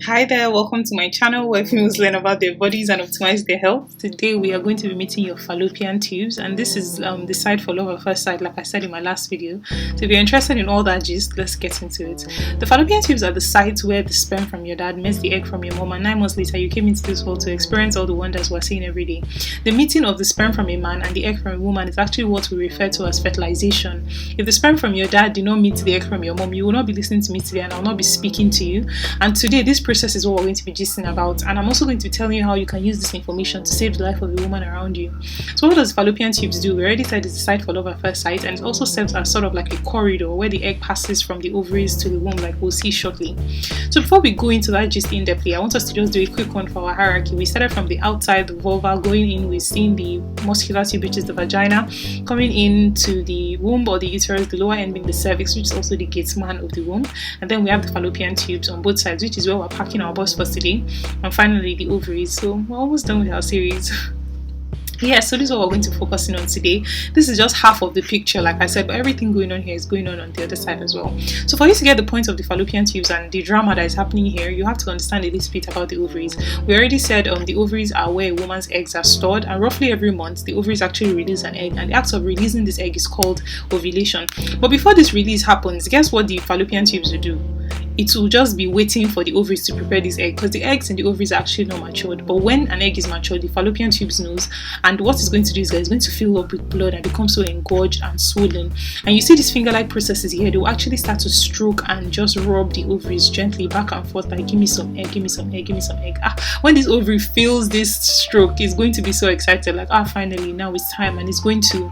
Hi there, welcome to my channel where females learn about their bodies and optimize their health. Today we are going to be meeting your fallopian tubes, and this is the site for love at first sight, like I said in my last video. So if you're interested in all that gist, let's get into it. The fallopian tubes are the sites where the sperm from your dad meets the egg from your mom, and 9 months later you came into this world to experience all the wonders we're seeing every day. The meeting of the sperm from a man and the egg from a woman is actually what we refer to as fertilization. If the sperm from your dad did not meet the egg from your mom, you will not be listening to me today and I will not be speaking to you. And today this process is what we're going to be gisting about, and I'm also going to be telling you how you can use this information to save the life of the woman around you. So what does fallopian tubes do? We already said it's a site for love at first sight, and it also serves as sort of like a corridor where the egg passes from the ovaries to the womb, like we'll see shortly. So before we go into that gist in depthly, I want us to just do a quick one for our hierarchy. We started from the outside, the vulva. Going in, we've seen the muscular tube, which is the vagina, coming into the womb or the uterus, the lower end being the cervix, which is also the gate man of the womb, and then we have the fallopian tubes on both sides, which is where we're packing our bus for today, and finally the ovaries. So we're almost done with our series. Yeah, so this is what we're going to focus on today. This is just half of the picture, like I said, but everything going on here is going on the other side as well. So for you to get the point of the fallopian tubes and the drama that is happening here, you have to understand a little bit about the ovaries. We already said the ovaries are where a woman's eggs are stored, and roughly every month the ovaries actually release an egg, and the act of releasing this egg is called ovulation. But before this release happens, guess what the fallopian tubes will do? It will just be waiting for the ovaries to prepare this egg, because the eggs in the ovaries are actually not matured. But when an egg is matured, the fallopian tubes knows, and what it's going to do is it's going to fill up with blood and become so engorged and swollen. And you see these finger-like processes here, they will actually start to stroke and just rub the ovaries gently back and forth, like give me some egg, give me some egg, give me some egg. When this ovary feels this stroke, it's going to be so excited, like finally now it's time, and it's going to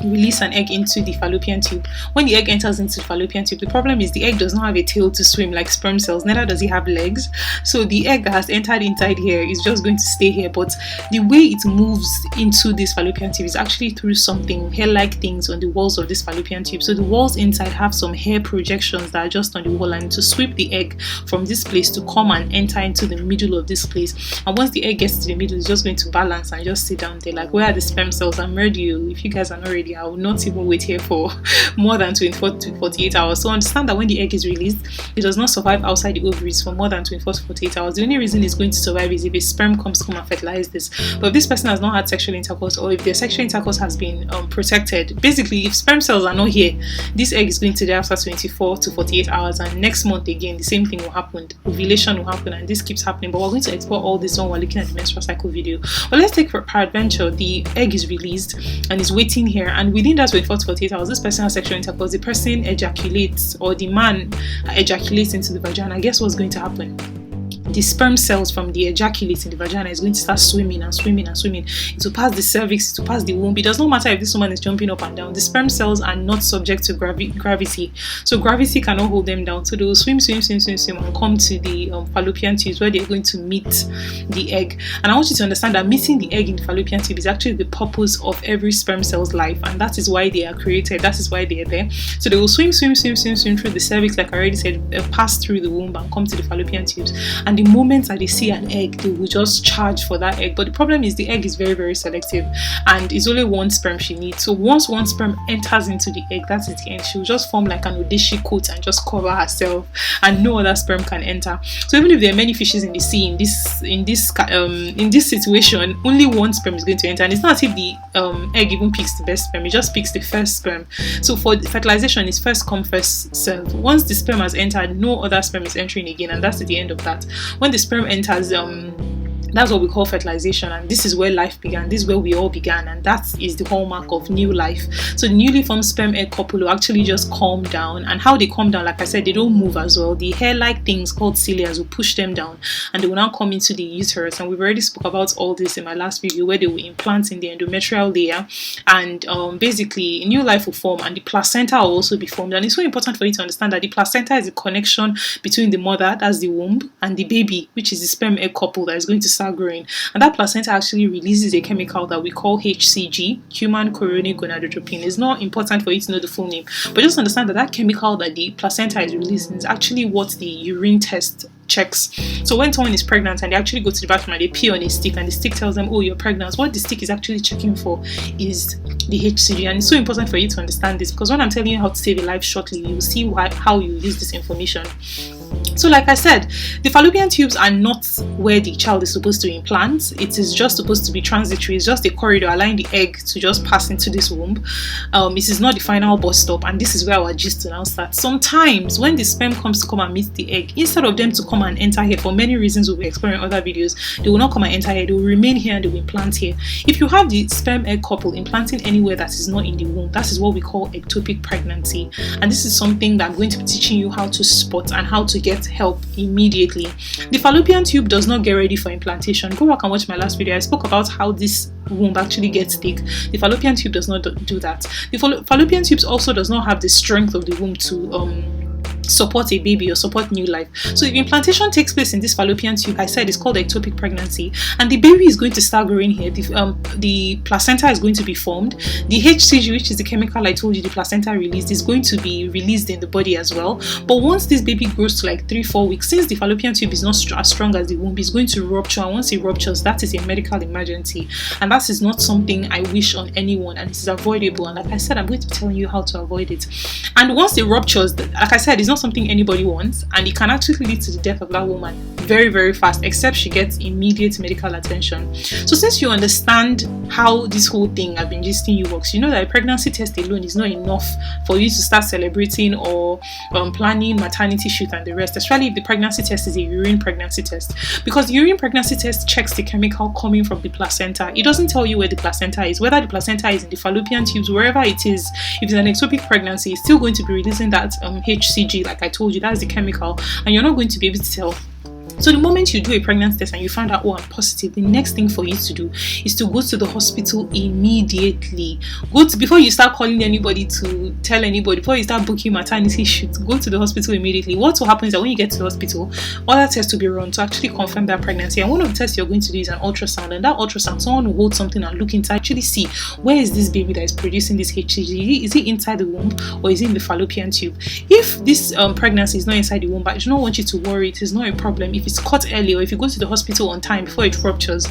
release an egg into the fallopian tube. When the egg enters into the fallopian tube, the problem is the egg does not have a tail to swim like sperm cells, neither does it have legs. So the egg that has entered inside here is just going to stay here, but the way it moves into this fallopian tube is actually through something hair-like things on the walls of this fallopian tube. So the walls inside have some hair projections that are just on the wall, and to sweep the egg from this place to come and enter into the middle of this place. And once the egg gets to the middle, it's just going to balance and just sit down there like, where are the sperm cells? I'm ready. If you guys are not ready, I will not even wait here for more than 24 to 48 hours. So understand that when the egg is released, it does not survive outside the ovaries for more than 24 to 48 hours. The only reason it's going to survive is if a sperm comes to come and fertilize this. But if this person has not had sexual intercourse, or if their sexual intercourse has been protected, basically if sperm cells are not here, this egg is going to die after 24 to 48 hours, and next month again the same thing will happen. Ovulation will happen, and this keeps happening. But we're going to explore all this when we're looking at the menstrual cycle video. But let's take for peradventure the egg is released and is waiting here, and within that 24 to 48 hours, this person has sexual intercourse, the person ejaculates, or the man ejaculates into the vagina. Guess what's going to happen? The sperm cells from the ejaculate in the vagina is going to start swimming and swimming and swimming. It will pass the cervix, it will pass the womb. It does not matter if this woman is jumping up and down. The sperm cells are not subject to gravity. So gravity cannot hold them down. So they will swim and come to the fallopian tubes, where they're going to meet the egg. And I want you to understand that meeting the egg in the fallopian tube is actually the purpose of every sperm cell's life, and that is why they are created. That is why they are there. So they will swim through the cervix, like I already said, pass through the womb and come to the fallopian tubes. And the moment that they see an egg, they will just charge for that egg. But the problem is the egg is very, very selective, and it's only one sperm she needs. So once one sperm enters into the egg, that's it. And she will just form like an Odeshi coat and just cover herself, and no other sperm can enter. So even if there are many fishes in the sea, in this situation, only one sperm is going to enter. And it's not as if the egg even picks the best sperm; it just picks the first sperm. So for fertilization, it's first come, first serve. Once the sperm has entered, no other sperm is entering again, and that's the end of that. When the sperm enters, that's what we call fertilization, and this is where life began. This is where we all began, and that is the hallmark of new life. So the newly formed sperm egg couple will actually just calm down, and how they calm down, like I said, they don't move as well. The hair-like things called cilias will push them down, and they will now come into the uterus. And we've already spoke about all this in my last video, where they will implant in the endometrial layer, and basically new life will form, and the placenta will also be formed. And it's so important for you to understand that the placenta is the connection between the mother, that's the womb, and the baby, which is the sperm egg couple that is going to start growing. And that placenta actually releases a chemical that we call HCG, human chorionic gonadotropin. It's not important for you to know the full name, but just understand that that chemical that the placenta is releasing is actually what the urine test checks. So when someone is pregnant and they actually go to the bathroom and they pee on a stick, and the stick tells them, oh, you're pregnant, what the stick is actually checking for is the HCG. And it's so important for you to understand this, because when I'm telling you how to save a life shortly, you will see how you use this information. So like I said, the fallopian tubes are not where the child is supposed to implant. It is just supposed to be transitory. It's just a corridor allowing the egg to just pass into this womb. It is not the final bus stop, and this is where our gist now starts. Sometimes when the sperm comes to come and meet the egg, instead of them to come and enter here, for many reasons we'll be exploring in other videos, they will not come and enter here. They will remain here and they will implant here. If you have the sperm egg couple implanting anywhere that is not in the womb, that is what we call ectopic pregnancy, and this is something that I'm going to be teaching you how to spot and how to get help immediately. The fallopian tube does not get ready for implantation. Go back and watch my last video. I spoke about how this womb actually gets thick. The fallopian tube does not do that. The fallopian tubes also does not have the strength of the womb to support a baby or support new life. So if implantation takes place in this fallopian tube, I said it's called ectopic pregnancy, and the baby is going to start growing here. The placenta is going to be formed. The HCG, which is the chemical I told you the placenta released, is going to be released in the body as well. But once this baby grows to like 3-4 weeks, since the fallopian tube is not as strong as the womb, it's going to rupture, and once it ruptures, that is a medical emergency, and that is not something I wish on anyone, and it is avoidable. And like I said, I'm going to be telling you how to avoid it. And once it ruptures, like I said, it's not something anybody wants, and it can actually lead to the death of that woman very, very fast, except she gets immediate medical attention. So since you understand how this whole thing I've been gisting you works, you know that a pregnancy test alone is not enough for you to start celebrating or planning maternity shoot and the rest, especially if the pregnancy test is a urine pregnancy test, because the urine pregnancy test checks the chemical coming from the placenta. It doesn't tell you where the placenta is, whether the placenta is in the fallopian tubes, wherever it is. If it's an ectopic pregnancy, it's still going to be releasing that HCG, like I told you, that's the chemical, and you're not going to be able to tell. So the moment you do a pregnancy test and you find out, oh, I'm positive, the next thing for you to do is to go to the hospital immediately. Before you start calling anybody to tell anybody, before you start booking maternity shoots, go to the hospital immediately. What will happen is that when you get to the hospital, other tests will be run to actually confirm that pregnancy. And one of the tests you're going to do is an ultrasound. And that ultrasound, someone will hold something and look inside, actually see where is this baby that is producing this HCG. Is it inside the womb or is it in the fallopian tube? If this pregnancy is not inside the womb, but I do not want you to worry, it is not a problem. If it's caught early, or if you go to the hospital on time before it ruptures,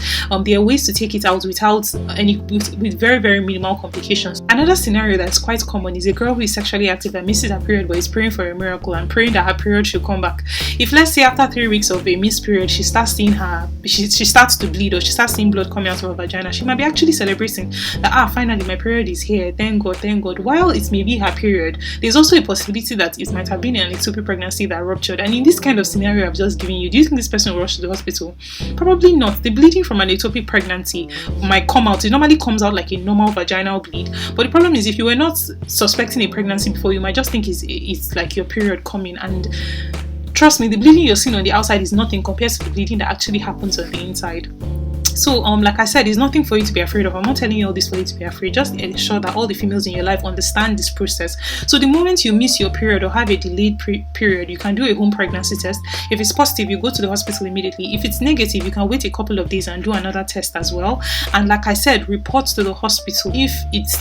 there are ways to take it out without with very, very minimal complications. Another scenario that's quite common is a girl who is sexually active and misses her period but is praying for a miracle and praying that her period should come back. If, let's say, after 3 weeks of a missed period, she starts seeing she starts to bleed, or she starts seeing blood coming out of her vagina, she might be actually celebrating that, finally my period is here, thank God, thank God. While it may be her period, there's also a possibility that it might have been an ectopic pregnancy that ruptured. And in this kind of scenario I've just given you, do you think this person will rush to the hospital? Probably not. The bleeding from an ectopic pregnancy might come out. It normally comes out like a normal vaginal bleed, but the problem is if you were not suspecting a pregnancy before, you might just think it's like your period coming. And trust me, the bleeding you're seeing on the outside is nothing compared to the bleeding that actually happens on the inside. So like I said, it's nothing for you to be afraid of. I'm not telling you all this for you to be afraid. Just ensure that all the females in your life understand this process. So the moment you miss your period or have a delayed period, you can do a home pregnancy test. If it's positive, you go to the hospital immediately. If it's negative, you can wait a couple of days and do another test as well. And like I said, report to the hospital. If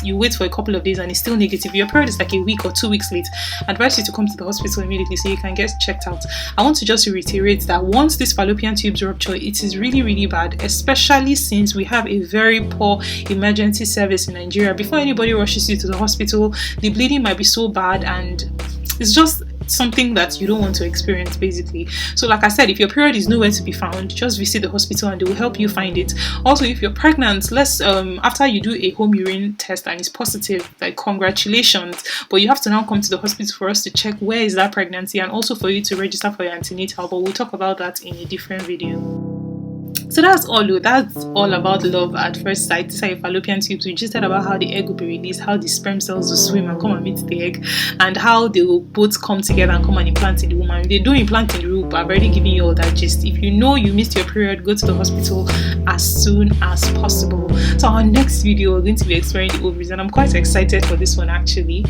you wait for a couple of days and it's still negative, your period is like a week or 2 weeks late, I advise you to come to the hospital immediately so you can get checked out. I want to just reiterate that once this fallopian tubes rupture, it is really, really bad, especially since we have a very poor emergency service in Nigeria. Before anybody rushes you to the hospital, the bleeding might be so bad, and it's just something that you don't want to experience, basically. So like I said, if your period is nowhere to be found, just visit the hospital and they will help you find it. Also, if you're pregnant, after you do a home urine test and it's positive, like, congratulations, but you have to now come to the hospital for us to check where is that pregnancy, and also for you to register for your antenatal, but we'll talk about that in a different video. So that's all about love at first sight. These are your fallopian tubes. We just said about how the egg will be released, how the sperm cells will swim and come and meet the egg, and how they will both come together and come and implant in the woman. If they do implant in the womb, I've already given you all that gist. If you know you missed your period, go to the hospital as soon as possible. So our next video, we're going to be exploring the ovaries, and I'm quite excited for this one actually,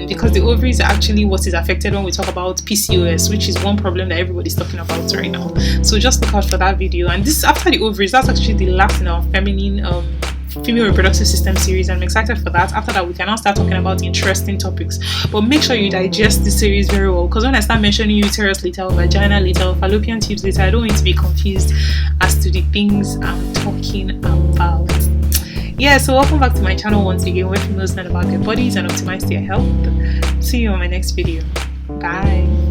because the ovaries are actually what is affected when we talk about PCOS, which is one problem that everybody's talking about right now. So just look out for that video. And this, after the ovaries, that's actually the last in our female reproductive system series, and I'm excited for that. After that, we can now start talking about interesting topics, but make sure you digest the series very well, because when I start mentioning uterus later, or vagina later, or fallopian tubes later, I don't want you to be confused as to the things I'm talking about. Yeah, so welcome back to my channel once again, where females learn about their bodies and optimize their health. See you on my next video. Bye.